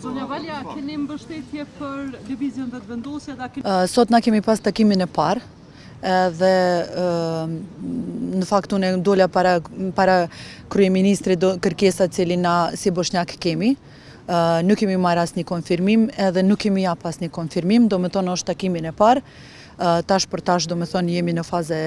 Zonja Valja, keni mbështetje për lëvizjen vetëvendosje? Sot na kemi pas takimin e parë dhe në fakt unë dola para kryeministrit kërkesa cili na si bosnjak kemi. Nuk kemi marrë asnjë konfirmim edhe nuk kemi jap asnjë konfirmim, domethënë është takimin e parë. Tash për tash domethënë jemi në fazë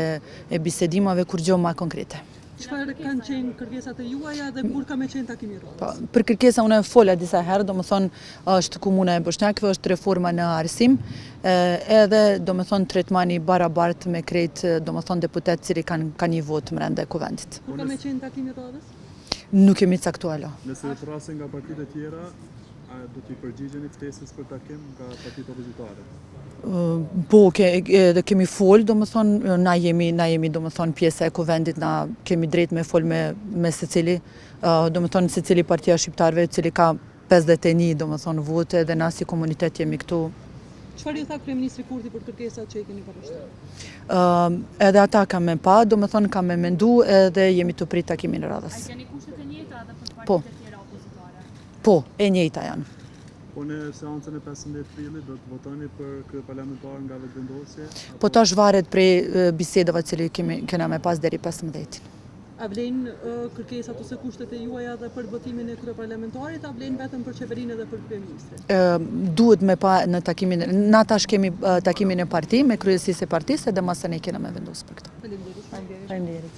e bisedimave kur gjë më konkrete. Çfarë kanë qenë kërkesat e juaja dhe kur ka me qenë takimi i radhës? Për kërkesa unë fola disa herë, domethënë është komuna e Bosnjakëve, është reforma në arsim, edhe domethënë tretmani barabartë me krejt domethënë deputet cili kanë një votë brenda kuvendit. Kur ka me qenë takimi i radhës? Nuk kemi caktuar. Nëse të rrasin nga partitë e tjera, do t'i përgjigjeni ftesës për takim nga partitë opozitare? Po, kemi folë, domethënë, na jemi domethënë pjesë e kuvendit, na kemi drejt me folë me secili, domethënë secili partia shqiptarëve, cili ka 51 domethënë vote dhe na si komunitet jemi këtu. Çfarë i tha kryeministri Kurti për kërkesat që i keni parashtrur? Edhe ata kam me pa, domethënë kam me mendu edhe jemi të prit takimin e radhës. A keni kushtet e njëjta edhe për Po. partitë e tjera opozitare? Po, e njëjta janë. Po në seancën e 15 prillit do të votoni për kryeparlamentar nga vetëvendosje? Po tash varet prej bisedave cili kena me pas deri 15. A vlen kërkesat ose kushtet e juaja dhe për votimin e kryeparlamentarit, a vlen vetëm për qeverinë edhe për kryeministrin? Duhet me pa në takimin, na tash kemi takimin e parti me kryesisë e partisë dhe masën e kena me vendosur për këtë. Faleminderit. Faleminderit.